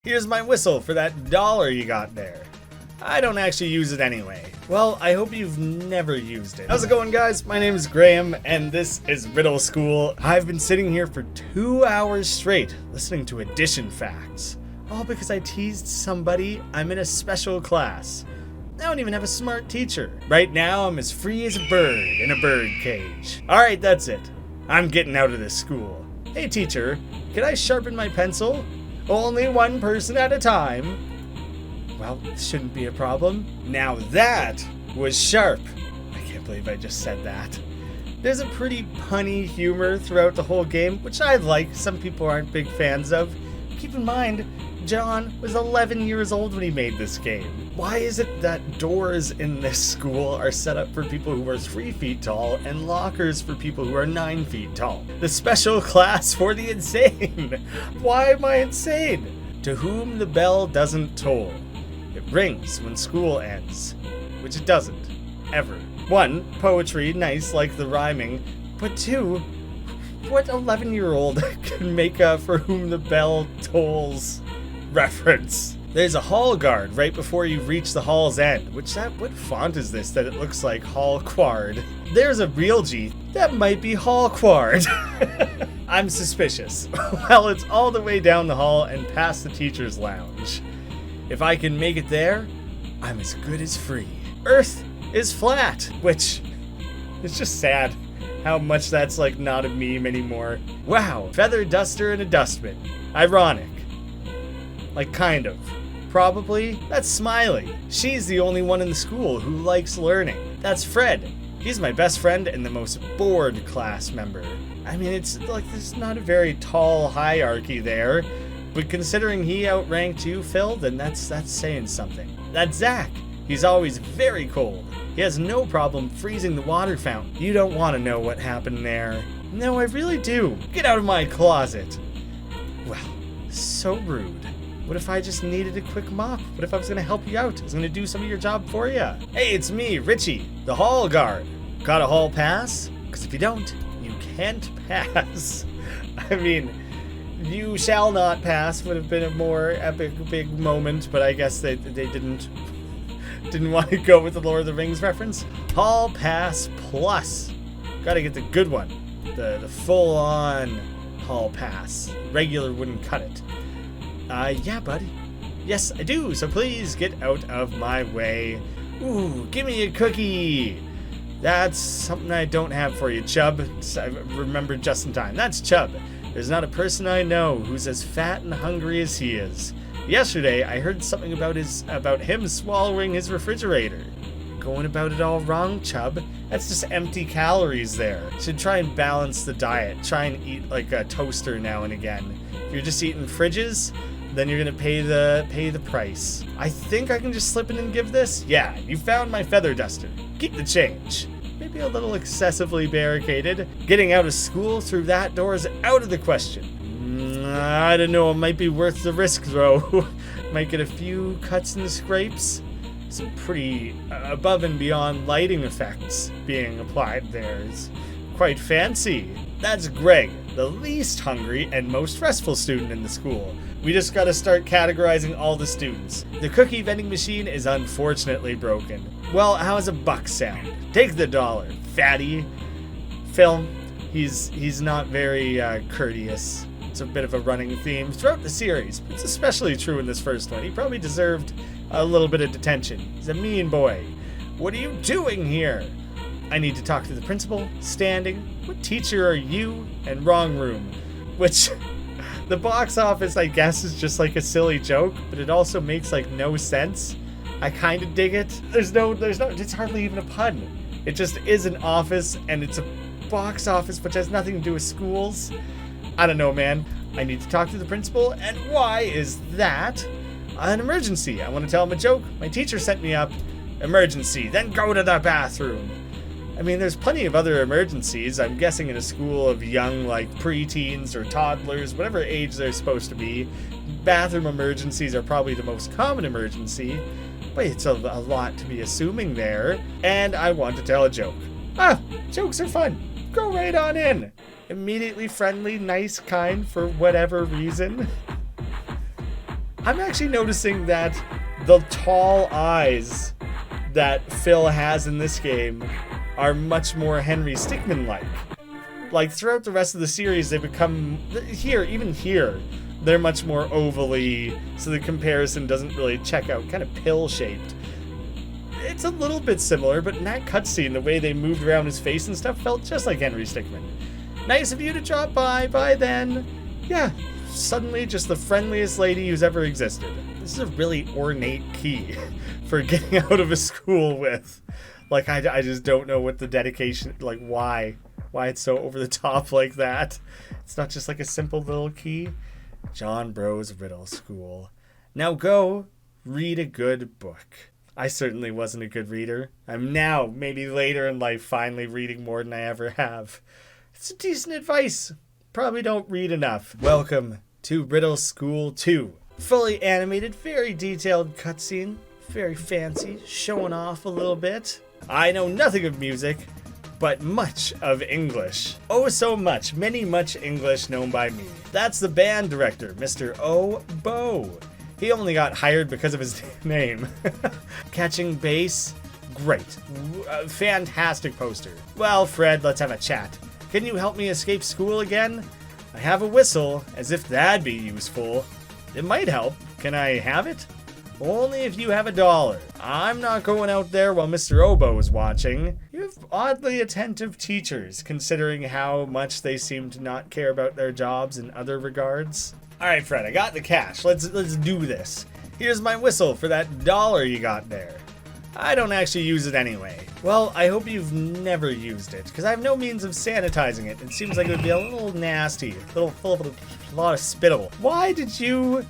Here's my whistle for that $1 you got there. I don't actually use it anyway. Well, I hope you've never used it. How's it going, guys? My name is Graeme, and this is Riddle School. I've been sitting here for 2 hours straight, listening to addition facts. All because I teased somebody I'm in a special class. I don't even have a smart teacher. Right now, I'm as free as a bird in a bird cage. Alright, that's it. I'm getting out of this school. Hey teacher, can I sharpen my pencil? Only one person at a time. Well, this shouldn't be a problem. Now that was sharp. I can't believe I just said that. There's a pretty punny humor throughout the whole game, which I like. Some people aren't big fans of. Keep in mind, John was 11 years old when he made this game. Why is it that doors in this school are set up for people who are 3 feet tall and lockers for people who are 9 feet tall? The special class for the insane. Why am I insane? To whom the bell doesn't toll. It rings when school ends, which it doesn't, ever. 1, poetry, nice like the rhyming, but 2, what 11-year-old can make a for whom the bell tolls reference? There's a hall guard right before you reach the hall's end, what font is this that it looks like Hall Quard? There's a real G, that might be Hall Quard. I'm suspicious. Well, it's all the way down the hall and past the teacher's lounge. If I can make it there, I'm as good as free. Earth is flat, which is just sad how much that's like not a meme anymore. Wow, feather duster and a dustbin. Ironic. Like kind of. Probably. That's Smiley. She's the only one in the school who likes learning. That's Fred. He's my best friend and the most bored class member. I mean, it's like there's not a very tall hierarchy there. But considering he outranked you, Phil, then that's saying something. That's Zach. He's always very cold. He has no problem freezing the water fountain. You don't want to know what happened there. No, I really do. Get out of my closet. Well, so rude. What if I just needed a quick mop? What if I was going to help you out? I was going to do some of your job for you. Hey, it's me, Richie, the hall guard. Got a hall pass? Because if you don't, you can't pass. I mean, you shall not pass would have been a more epic big moment, but I guess they didn't want to go with the Lord of the Rings reference. Hall pass plus. Gotta get the good one. The full-on hall pass. Regular wouldn't cut it. Yeah, buddy. Yes, I do, so please get out of my way. Ooh, give me a cookie. That's something I don't have for you, Chubb. I remembered just in time. That's Chubb. There's not a person I know who's as fat and hungry as he is. Yesterday, I heard something about him swallowing his refrigerator. Going about it all wrong, Chubb. That's just empty calories there. Should try and balance the diet. Try and eat like a toaster now and again. If you're just eating fridges, then you're gonna pay the price. I think I can just slip in and give this. Yeah, you found my feather duster. Keep the change. Maybe a little excessively barricaded. Getting out of school through that door is out of the question. I don't know, it might be worth the risk though. Might get a few cuts and scrapes. Some pretty above and beyond lighting effects being applied there. It's quite fancy. That's Greg, the least hungry and most restful student in the school. We just gotta start categorizing all the students. The cookie vending machine is unfortunately broken. Well, how's a buck sound? Take the $1, fatty. Phil, he's not very courteous. It's a bit of a running theme throughout the series, but it's especially true in this first one. He probably deserved a little bit of detention. He's a mean boy. What are you doing here? I need to talk to the principal. Standing. What teacher are you? And wrong room. Which, the box office, I guess, is just like a silly joke, but it also makes like no sense. I kind of dig it. There's no, it's hardly even a pun. It just is an office, and it's a box office, which has nothing to do with schools. I don't know, man. I need to talk to the principal, and why is that? An emergency. I want to tell him a joke. My teacher sent me up. Emergency. Then go to the bathroom. I mean, there's plenty of other emergencies. I'm guessing in a school of young, like, preteens or toddlers, whatever age they're supposed to be. Bathroom emergencies are probably the most common emergency. But it's a lot to be assuming there. And I want to tell a joke. Jokes are fun. Go right on in. Immediately friendly, nice, kind, for whatever reason. I'm actually noticing that the tall eyes that Phil has in this game are much more Henry Stickmin-like. Like, throughout the rest of the series, they become, even here, they're much more ovally, so the comparison doesn't really check out, kind of pill-shaped. It's a little bit similar, but in that cutscene, the way they moved around his face and stuff felt just like Henry Stickmin. Nice of you to drop by then. Yeah, suddenly just the friendliest lady who's ever existed. This is a really ornate key for getting out of a school with. Like, I just don't know what the dedication, like, why it's so over the top like that. It's not just like a simple little key. John Bro's Riddle School. Now go read a good book. I certainly wasn't a good reader. I'm now, maybe later in life, finally reading more than I ever have. It's decent advice. Probably don't read enough. Welcome to Riddle School 2. Fully animated, very detailed cutscene. Very fancy, showing off a little bit. I know nothing of music, but much of English. Oh, so much, much English known by me. That's the band director, Mr. Bo. He only got hired because of his name. Catching bass, great. Fantastic poster. Well, Fred, let's have a chat. Can you help me escape school again? I have a whistle, as if that'd be useful. It might help. Can I have it? Only if you have $1. I'm not going out there while Mr. Oboe is watching. You have oddly attentive teachers, considering how much they seem to not care about their jobs in other regards. Alright, Fred, I got the cash. Let's do this. Here's my whistle for that $1 you got there. I don't actually use it anyway. Well, I hope you've never used it, because I have no means of sanitizing it. It seems like it would be a little nasty, a little full of a lot of spittle. Why did you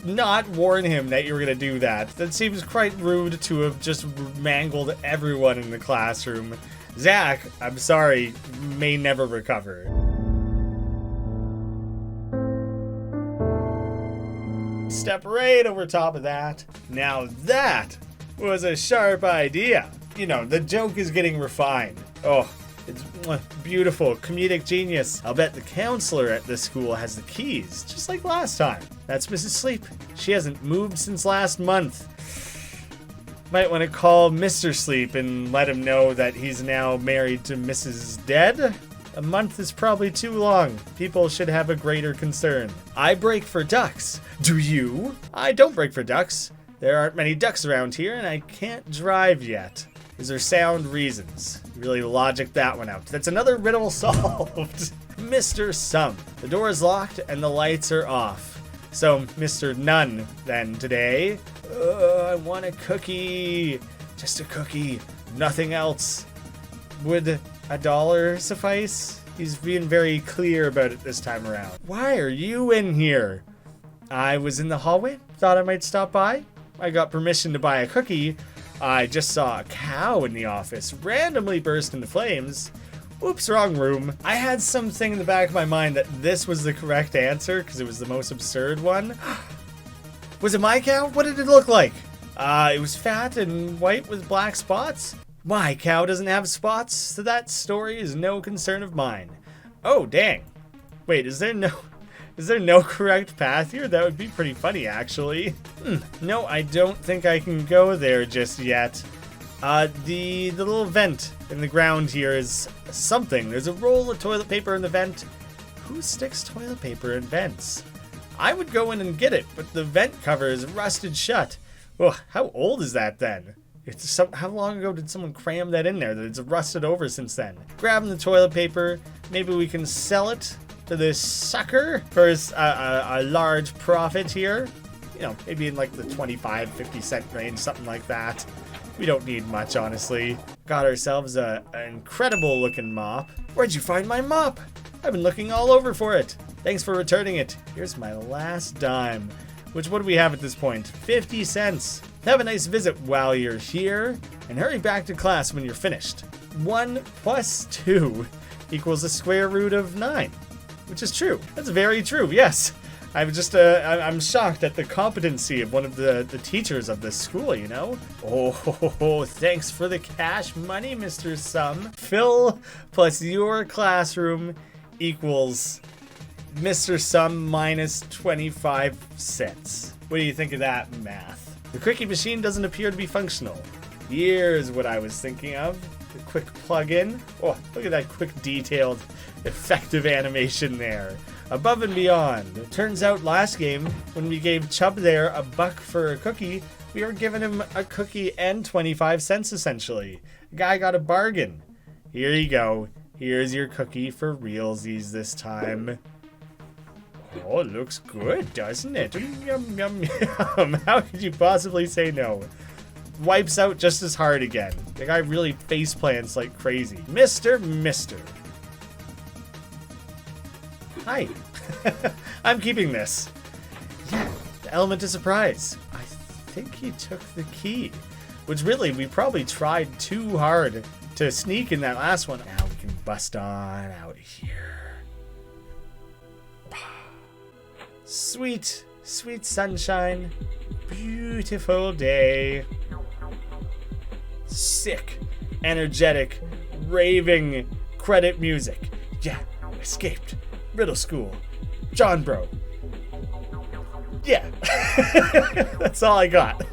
not warn him that you were going to do that? That seems quite rude to have just mangled everyone in the classroom. Zach, I'm sorry, may never recover. Step right over top of that. Now that was a sharp idea. You know, the joke is getting refined. Oh, it's beautiful, comedic genius. I'll bet the counselor at this school has the keys, just like last time. That's Mrs. Sleep. She hasn't moved since last month. Might want to call Mr. Sleep and let him know that he's now married to Mrs. Dead. A month is probably too long. People should have a greater concern. I break for ducks. Do you? I don't break for ducks. There aren't many ducks around here, and I can't drive yet. These are sound reasons. You really logic that one out. That's another riddle solved. Mr. Sum. The door is locked and the lights are off. So, Mr. None, then, today. I want a cookie. Just a cookie. Nothing else. Would $1 suffice? He's being very clear about it this time around. Why are you in here? I was in the hallway. Thought I might stop by. I got permission to buy a cookie. I just saw a cow in the office randomly burst into flames. Oops, wrong room. I had something in the back of my mind that this was the correct answer because it was the most absurd one. Was it my cow? What did it look like? It was fat and white with black spots. My cow doesn't have spots, so that story is no concern of mine. Oh, dang. Wait, is there no correct path here? That would be pretty funny, actually. No, I don't think I can go there just yet. The little vent in the ground here is something. There's a roll of toilet paper in the vent. Who sticks toilet paper in vents? I would go in and get it, but the vent cover is rusted shut. Well, how old is that then? How long ago did someone cram that in there that it's rusted over since then? Grabbing the toilet paper, maybe we can sell it to this sucker for a large profit here. You know, maybe in like the 25-50 cent range, something like that. We don't need much, honestly. Got ourselves an incredible looking mop. Where'd you find my mop? I've been looking all over for it. Thanks for returning it. Here's my last dime. Which, what do we have at this point? 50 cents. Have a nice visit while you're here, and hurry back to class when you're finished. 1 + 2 equals the square root of 9, which is true. That's very true, yes. I'm shocked at the competency of one of the teachers of this school, you know? Oh, thanks for the cash money, Mr. Sum. Phil plus your classroom equals Mr. Sum minus 25 cents. What do you think of that, math? The cookie machine doesn't appear to be functional. Here's what I was thinking of. A quick plug-in. Oh, look at that quick, detailed, effective animation there. Above and beyond. It turns out last game, when we gave Chubb there $1 for a cookie, we were giving him a cookie and 25 cents essentially. The guy got a bargain. Here you go. Here's your cookie for realsies this time. Oh, it looks good, doesn't it? Yum, yum, yum. How could you possibly say no? Wipes out just as hard again. The guy really face plants like crazy. Mister. Hi. I'm keeping this. Yeah, the element of surprise. I think he took the key. Which really, we probably tried too hard to sneak in that last one. Now we can bust on out here. Sweet, sweet sunshine. Beautiful day. Sick, energetic, raving credit music. Yeah, escaped. Riddle School. John Bro. Yeah. That's all I got.